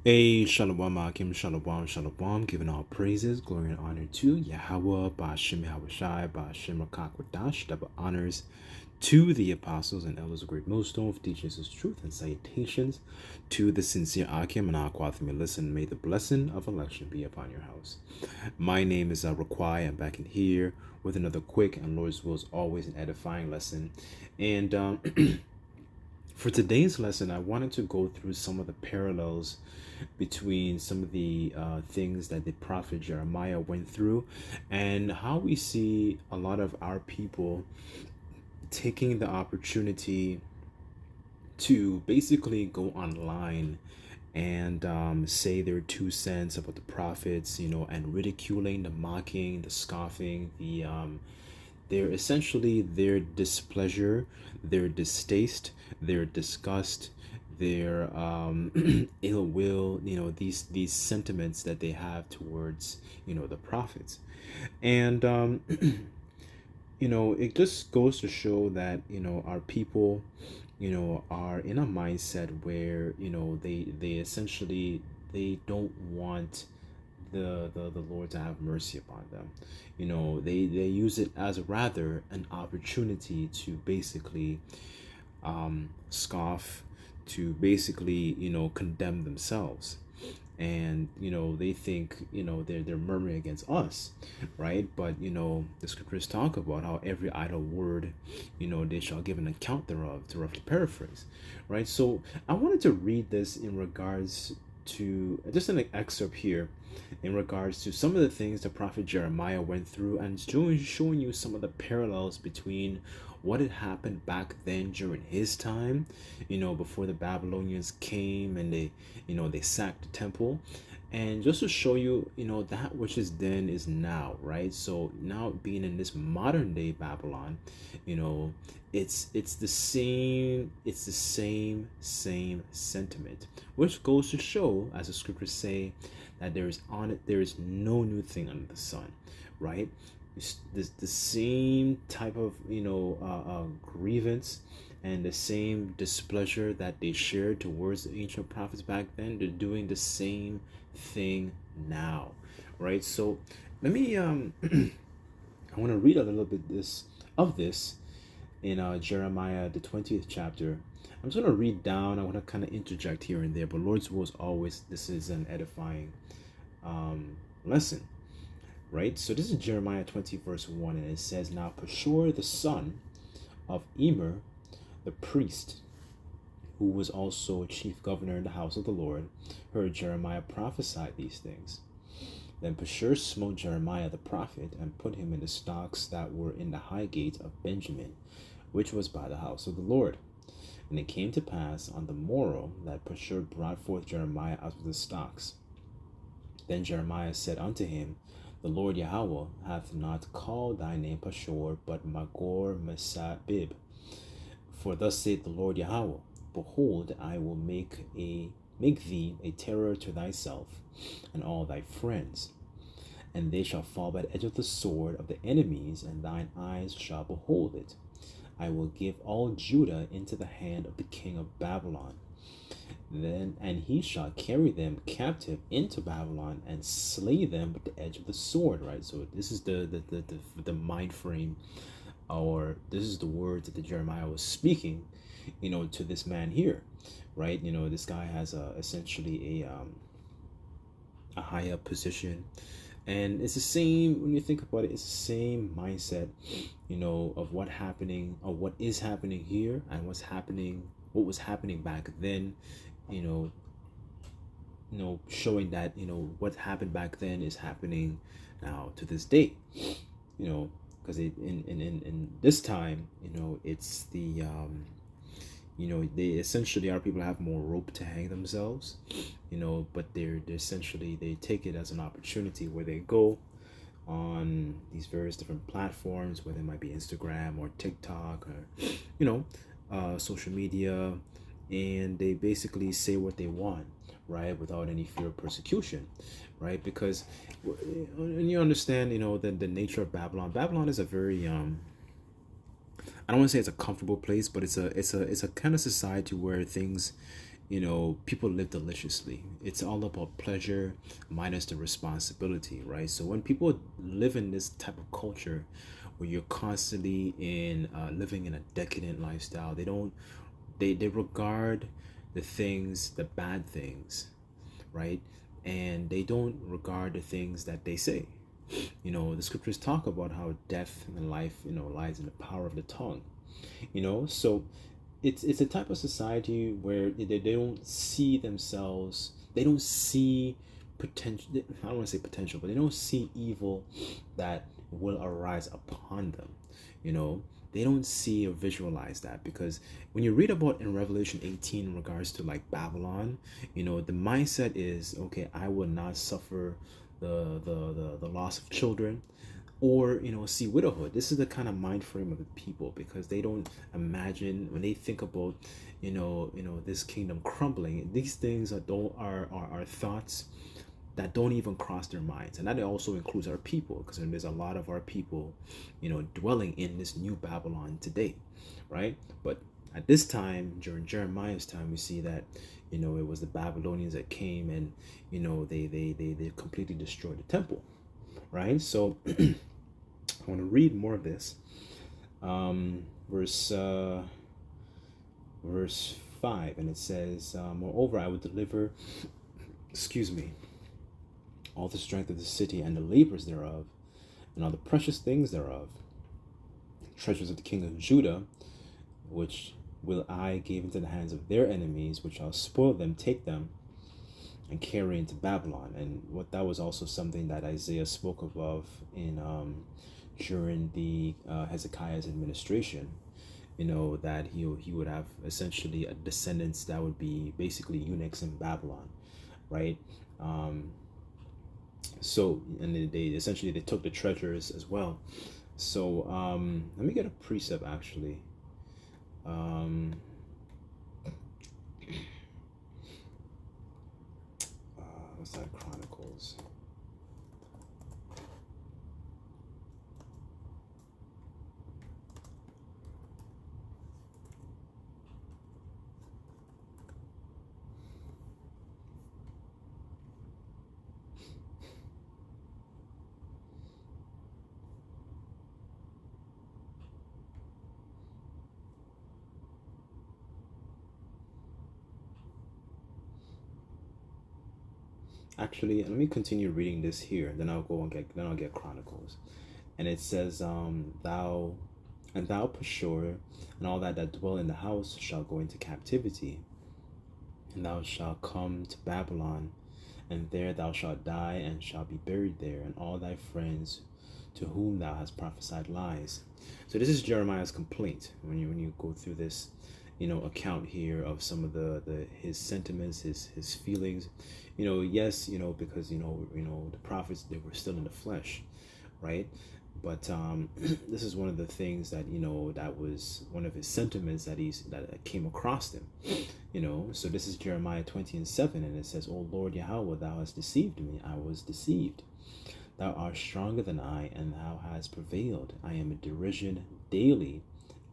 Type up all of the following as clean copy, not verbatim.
A Shalom Akim Shalom Shalom, giving all praises, glory, and honor to Yahweh, Ba'ashem Yahushai, Ba'ashem Rakakwadash, double honors to the apostles and elders of Great Millstone for teaching us his truth, and salutations to the sincere Akim and Aquathim. Listen, may the blessing of election be upon your house. My name is Raquai. I'm back in here with another quick and Lord's will is always an edifying lesson. And for today's lesson, I wanted to go through some of the parallels between some of the things that the prophet Jeremiah went through and how we see a lot of our people taking the opportunity to basically go online and say their 2 cents about the prophets, and ridiculing, the mocking, the scoffing, they're essentially their displeasure, their distaste, their disgust, their ill will, these sentiments that they have towards, the prophets. And it just goes to show that, our people, are in a mindset where, they essentially they don't want the Lord to have mercy upon them. They use it as rather an opportunity to basically scoff, to basically condemn themselves. And they think they're murmuring against us, right? But the scriptures talk about how every idle word they shall give an account thereof, to roughly paraphrase, right? So I wanted to read this in regards to just an excerpt here in regards to some of the things the prophet Jeremiah went through, and showing you some of the parallels between what had happened back then during his time, before the Babylonians came and they sacked the temple. And just to show you, that which is then is now, right? So now being in this modern day Babylon, it's the same sentiment, which goes to show, as the scriptures say, that there is no new thing under the sun, right? It's the same type of grievance and the same displeasure that they shared towards the ancient prophets back then. They're doing the same thing now, right? So let me I want to read a little bit this in Jeremiah, the 20th chapter. I'm just going to read down. I want to kind of interject here and there, but Lord's will is always, this is an edifying lesson, right? So this is Jeremiah 20 verse 1, and it says, "Now Pashur the son of Emer the priest, who was also chief governor in the house of the Lord, heard Jeremiah prophesy these things. Then Pashur smote Jeremiah the prophet, and put him in the stocks that were in the high gate of Benjamin, which was by the house of the Lord. And it came to pass on the morrow that Pashur brought forth Jeremiah out of the stocks. Then Jeremiah said unto him, The Lord Yahweh hath not called thy name Pashur, but Magor Mesabib. For thus saith the Lord Yahweh, Behold, I will make thee a terror to thyself and all thy friends, and they shall fall by the edge of the sword of the enemies, and thine eyes shall behold it. I will give all Judah into the hand of the king of Babylon. And he shall carry them captive into Babylon and slay them with the edge of the sword." Right. So this is the mind frame, or this is the words that the Jeremiah was speaking, to this man here, right? This guy has essentially a high up position, and it's the same when you think about it. It's the same mindset, of what is happening here and what was happening back then, showing that what happened back then is happening now to this day, because in this time, it's the they essentially, our people have more rope to hang themselves, but they're essentially, they take it as an opportunity where they go on these various different platforms, whether it might be Instagram or TikTok or social media, and they basically say what they want, right, without any fear of persecution, right? Because and you understand, the nature of Babylon is a very I don't want to say it's a comfortable place, but it's a kind of society where things, people live deliciously. It's all about pleasure minus the responsibility, right? So when people live in this type of culture where you're constantly in living in a decadent lifestyle, they regard the bad things, right? And they don't regard the things that they say. The scriptures talk about how death and life, lies in the power of the tongue. So it's a type of society where they don't see themselves, they don't see potential. I don't want to say potential, but they don't see evil that will arise upon them. They don't see or visualize that, because when you read about in Revelation 18 in regards to like Babylon, the mindset is, okay, I will not suffer the loss of children, or see widowhood. This is the kind of mind frame of the people, because they don't imagine, when they think about this kingdom crumbling, these things are thoughts that don't even cross their minds. And that also includes our people, because there's a lot of our people dwelling in this new Babylon today, right? But at this time, during Jeremiah's time, we see that it was the Babylonians that came, and they completely destroyed the temple, right? So I want to read more of this. Verse 5, and it says, moreover, I would deliver, all the strength of the city and the labors thereof, and all the precious things thereof, treasures of the king of Judah, which will I give into the hands of their enemies, which shall spoil them, take them, and carry into Babylon. And what that was also something that Isaiah spoke of in during the Hezekiah's administration. That he would have essentially a descendants that would be basically eunuchs in Babylon, right? So, and they essentially they took the treasures as well. So let me get a precept actually. What's that? Chronicles. Actually, let me continue reading this here. Then I'll get Chronicles, and it says, thou Pashur, and all that dwell in the house shall go into captivity, and thou shalt come to Babylon, and there thou shalt die, and shalt be buried there, and all thy friends to whom thou hast prophesied lies. So this is Jeremiah's complaint. When you go through this, account here of some of his sentiments, his feelings, yes, because the prophets, they were still in the flesh, right? But this is one of the things that that was one of his sentiments that came across him. So this is Jeremiah 20:7, and it says, O Lord Yahweh, thou hast deceived me, I was deceived. Thou art stronger than I, and thou hast prevailed. I am a derision daily,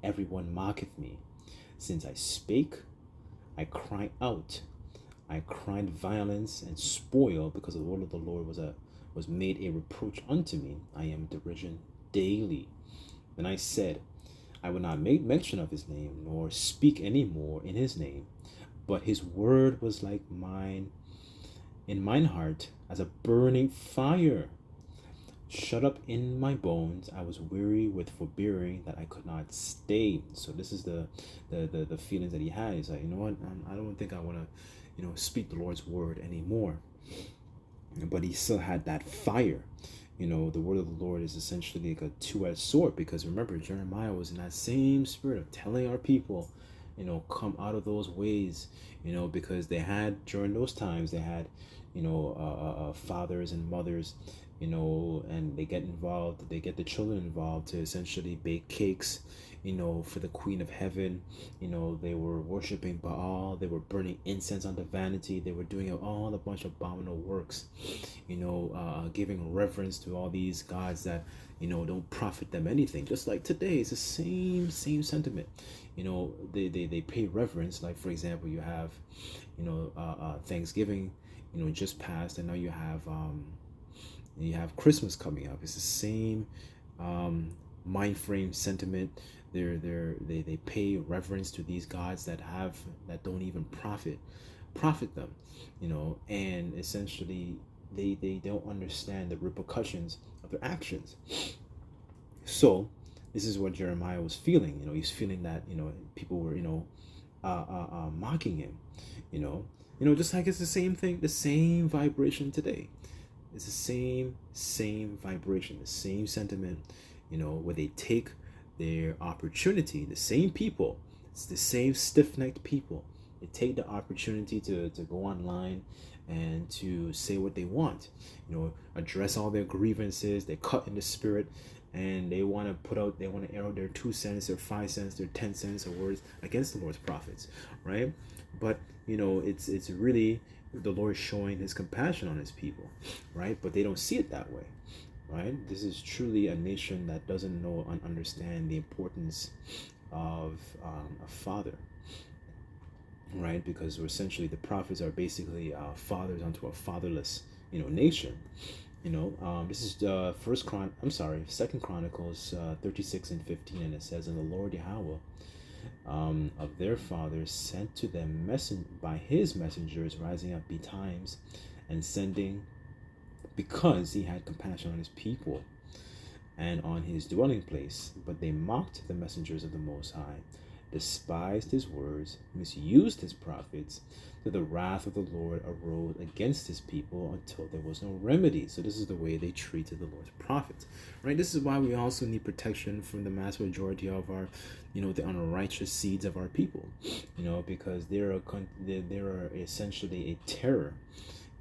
everyone mocketh me. Since I spake, I cry out. I cried violence and spoil, because the word of the Lord was made a reproach unto me. I am derision daily. Then I said, I will not make mention of his name, nor speak any more in his name. But his word was like mine in mine heart, as a burning fire. Shut up in my bones, I was weary with forbearing, that I could not stay. So this is the feelings that he had. He's like, what, I don't think I want to speak the Lord's word anymore. But he still had that fire. The word of the Lord is essentially like a two-edged sword, because remember, Jeremiah was in that same spirit of telling our people, come out of those ways, because they had, during those times, they had fathers and mothers, and they get the children involved to essentially bake cakes, for the Queen of Heaven. They were worshiping Baal. They were burning incense unto vanity. They were doing all a bunch of abominable works, giving reverence to all these gods that, don't profit them anything. Just like today, it's the same sentiment. They pay reverence. Like, for example, you have, Thanksgiving, just passed, and now you have Christmas coming up. It's the same mind frame sentiment. They pay reverence to these gods that don't even profit them, and essentially they don't understand the repercussions of their actions. So this is what Jeremiah was feeling. He's feeling that people were mocking him. Just like it's the same thing, the same vibration today. It's the same vibration, the same sentiment, where they take their opportunity, the same people, it's the same stiff-necked people. They take the opportunity to go online and to say what they want, address all their grievances. They cut in the spirit, and they want to air out their 2 cents, their 5 cents, their 10 cents of words against the Lord's prophets, right? But it's really the Lord showing his compassion on his people, right? But they don't see it that way, right? This is truly a nation that doesn't know and understand the importance of a father, right? Because essentially the prophets are basically fathers unto a fatherless, nation. This is Second Chronicles 36 and 15, and it says, "And the Lord Yahweh of their fathers sent to them by his messengers, rising up betimes and sending, because he had compassion on his people and on his dwelling place. But they mocked the messengers of the Most High, despised his words, misused his prophets, till the wrath of the Lord arose against his people until there was no remedy." So this is the way they treated the Lord's prophets, right? This is why we also need protection from the mass majority of our, the unrighteous seeds of our people, because they are essentially a terror,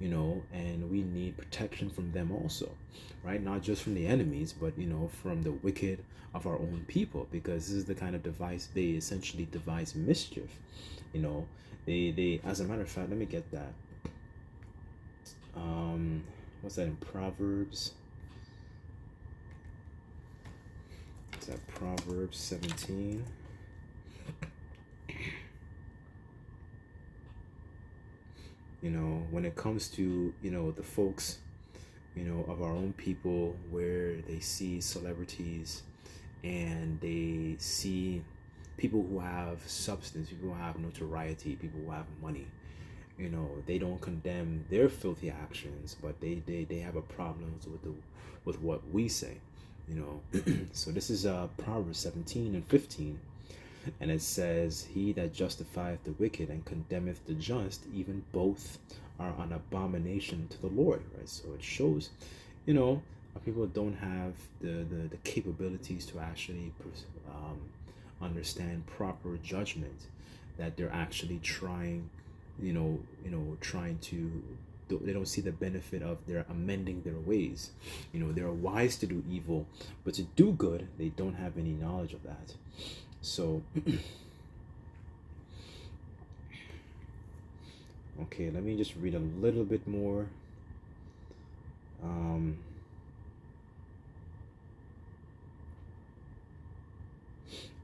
and we need protection from them also, right? Not just from the enemies, but from the wicked of our own people, because this is the kind of device they essentially devise mischief. They as a matter of fact, let me get that. What's that in Proverbs? Is that Proverbs 17? When it comes to the folks of our own people, where they see celebrities and they see people who have substance, people who have notoriety, people who have money, they don't condemn their filthy actions, but they have a problem with what we say, So this is Proverbs 17 and 15. And it says, "He that justifieth the wicked and condemneth the just, even both are an abomination to the Lord," right? So it shows, people don't have the capabilities to actually understand proper judgment, that they're actually trying, trying to. They don't see the benefit of their amending their ways. They're wise to do evil, but to do good, they don't have any knowledge of that. So, okay, let me just read a little bit more.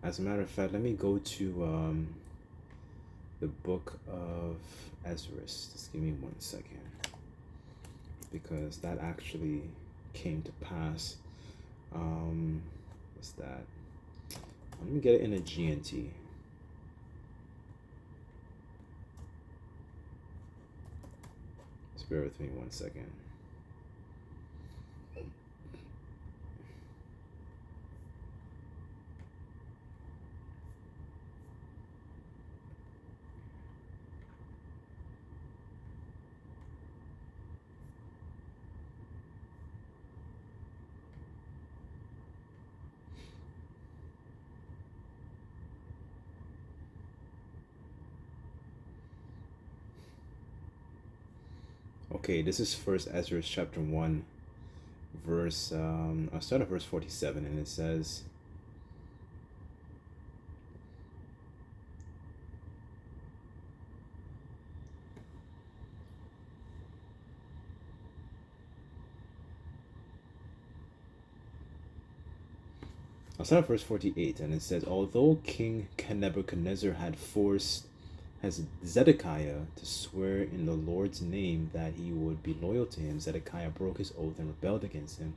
As a matter of fact, let me go to the book of Ezra. Just give me 1 second, because that actually came to pass. What's that? Let me get it in a GNT. Just bear with me 1 second. Okay, this is First Ezra chapter 1, verse. I'll start at verse 47, and it says, I'll start at verse 48, and it says, although King Nebuchadnezzar had forced Zedekiah to swear in the Lord's name that he would be loyal to him, Zedekiah broke his oath and rebelled against him,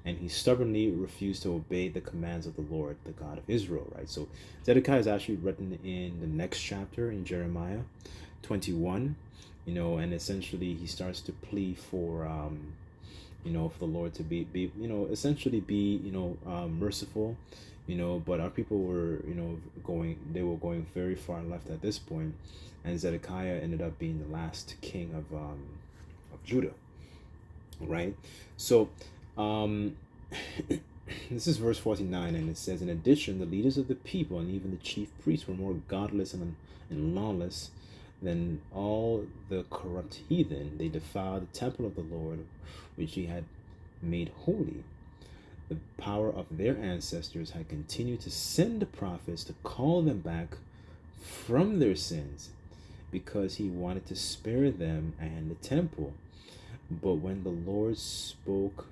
and he stubbornly refused to obey the commands of the Lord, the God of Israel, right? So Zedekiah is actually written in the next chapter in Jeremiah 21, and essentially he starts to plea for, for the Lord to essentially be, merciful, but our people were, they were going very far left at this point, and Zedekiah ended up being the last king of Judah, right? So, this is verse 49, and it says, in addition, the leaders of the people and even the chief priests were more godless and lawless than all the corrupt heathen. They defiled the temple of the Lord, which he had made holy. The power of their ancestors had continued to send the prophets to call them back from their sins, because he wanted to spare them and the temple. But when the Lord spoke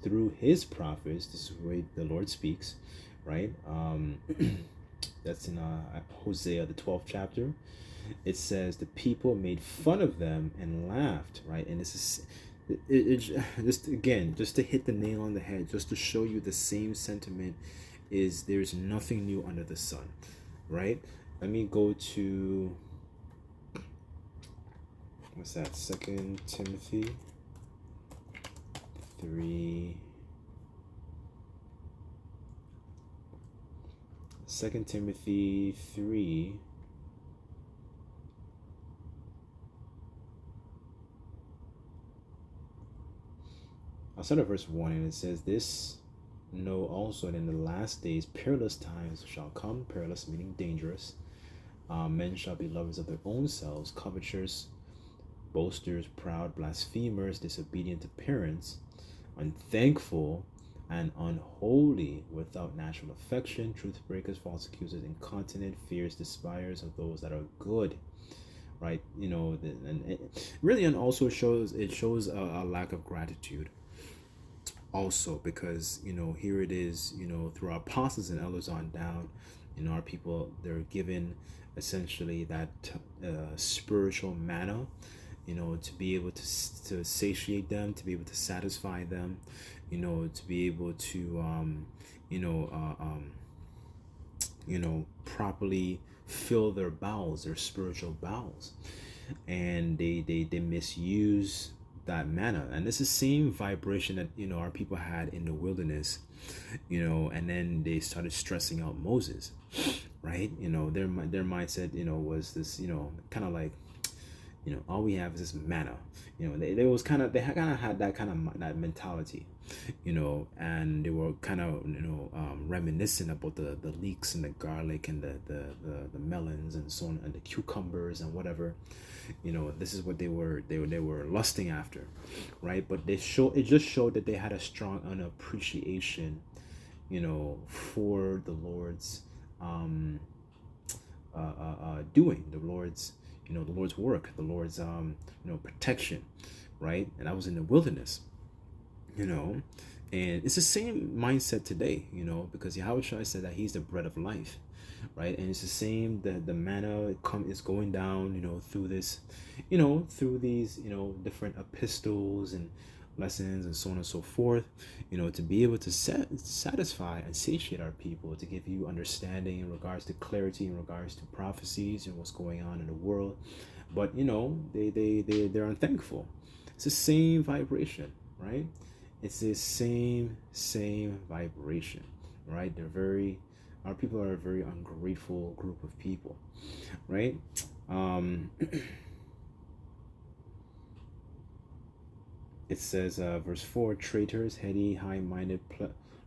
through his prophets, this is the way the Lord speaks, right? That's in Hosea, the 12th chapter. It says the people made fun of them and laughed, right? And this is just again, just to hit the nail on the head, just to show you the same sentiment, is there's nothing new under the sun, right? Let me go to, what's that, 2 Timothy 3. 2 Timothy 3. I'll start at verse 1, and it says, this know also that in the last days perilous times shall come. Perilous meaning dangerous. Men shall be lovers of their own selves, covetous, boasters, proud, blasphemers, disobedient to parents, unthankful, and unholy, without natural affection, truth breakers, false accusers, incontinent, fierce, despisers of those that are good. Right, and it really, and also shows a lack of gratitude. Also, because here it is, through our apostles and elders on down, our people, they're given essentially that spiritual manna, to be able to satiate them, to be able to satisfy them, to be able to properly fill their bowels, their spiritual bowels, and they misuse that manna. And this is the same vibration that our people had in the wilderness, and then they started stressing out Moses, right? Their mindset was this, kind of like, all we have is this manna. They had that mentality, and they were kind of reminiscent about the leeks and the garlic and the melons and so on, and the cucumbers and whatever. This is what they were lusting after, right? But it just showed that they had a strong appreciation, for the Lord's doing, the Lord's work, the Lord's protection, right? And I was in the wilderness, and it's the same mindset today, because Yahushua said that he's the bread of life, right? And it's the same, the manna is going down, through this, through these, different epistles and lessons and so on and so forth, to be able to satisfy and satiate our people, to give you understanding in regards to clarity, in regards to prophecies and what's going on in the world. But they're unthankful. It's the same vibration, right? It's the same vibration, right? Our people are a very ungrateful group of people, right? It says, verse 4, traitors, heady, high-minded,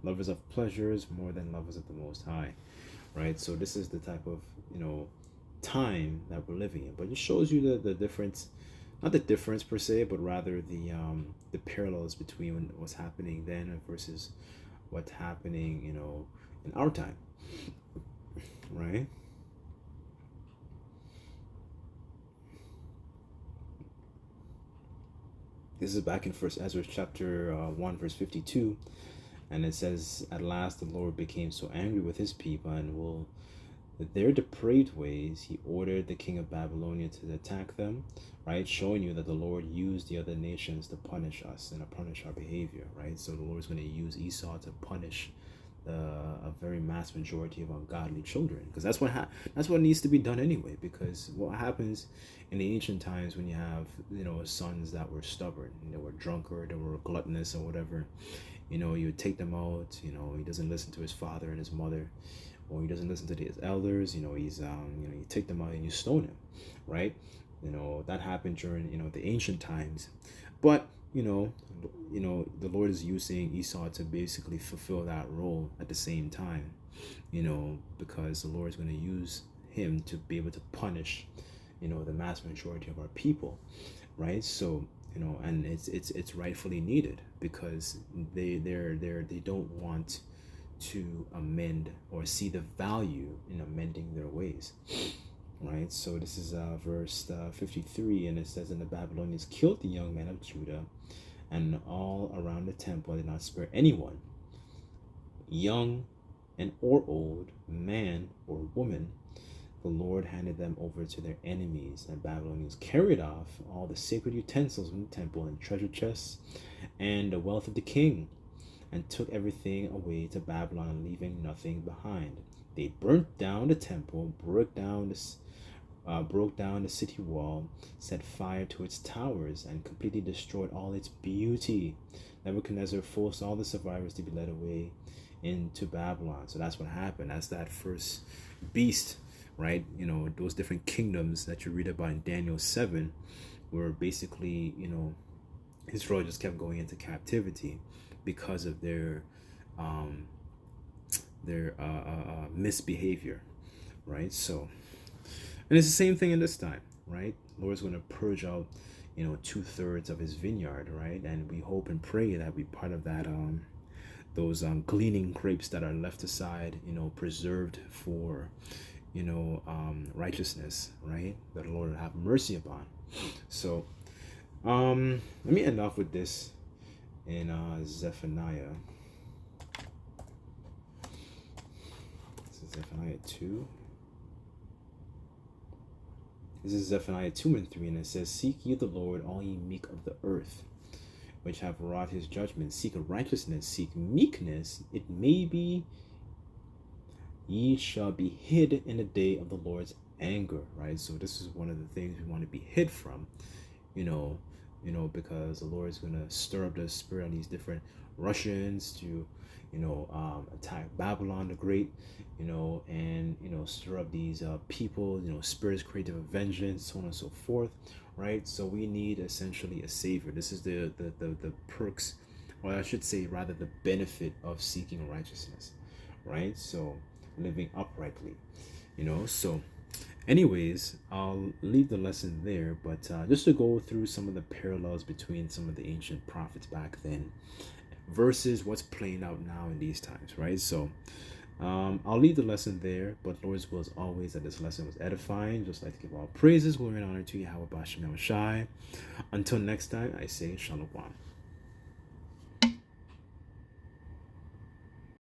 lovers of pleasures more than lovers of the Most High, right? So this is the type of, time that we're living in. But it shows you the difference, not the difference per se, but rather the parallels between what's happening then versus what's happening, in our time, right? This is back in First Ezra chapter 1 verse 52, And it says, at last the Lord became so angry with his people and will with their depraved ways, he ordered the king of Babylonia to attack them, right? Showing you that the Lord used the other nations to punish us and to punish our behavior, right? So the Lord is going to use Esau to punish a very mass majority of ungodly children, because that's what needs to be done anyway. Because what happens in the ancient times when you have sons that were stubborn, they were drunkard, they were gluttonous or whatever, you would take them out. He doesn't listen to his father and his mother, or he doesn't listen to his elders. He's you take them out and you stone him, right? That happened during the ancient times. But the Lord is using Esau to basically fulfill that role at the same time, because the Lord is going to use him to be able to punish the mass majority of our people, right? So and it's rightfully needed, because they don't want to amend or see the value in amending their ways, right? So this is verse 53, and it says, and the Babylonians killed the young men of Judah and all around the temple, did not spare anyone, young and or old, man or woman. The Lord handed them over to their enemies, and Babylonians carried off all the sacred utensils from the temple and treasure chests and the wealth of the king, and took everything away to Babylon, leaving nothing behind. They burnt down the temple, broke down the city wall, set fire to its towers, and completely destroyed all its beauty. Nebuchadnezzar forced all the survivors to be led away into Babylon. So that's what happened. That's that first beast, right? Those different kingdoms that you read about in Daniel 7, were basically, Israel just kept going into captivity because of their misbehavior, right? So, and it's the same thing in this time, right? Lord's going to purge out 2/3 of his vineyard, right? And we hope and pray that we part of that those gleaning grapes that are left aside, preserved for righteousness, right? That the Lord will have mercy upon. So let me end off with this in Zephaniah. This is Zephaniah 2. This is Zephaniah 2 and 3, and it says, seek ye the Lord, all ye meek of the earth, which have wrought his judgment. Seek righteousness, seek meekness. It may be ye shall be hid in the day of the Lord's anger, right? So this is one of the things we want to be hid from, because the Lord is going to stir up the spirit on these different Russians to, attack Babylon the Great, and, stir up these people, spirits creative of vengeance, so on and so forth, right? So we need essentially a savior. This is the perks, or I should say rather the benefit of seeking righteousness, right? So living uprightly, so anyways, I'll leave the lesson there, but just to go through some of the parallels between some of the ancient prophets back then versus what's playing out now in these times, right? So I'll leave the lesson there, but Lord's will is always that this lesson was edifying. Just like to give all praises, glory, and honor to Yahweh Bashim Shai. Until next time, I say Shalom.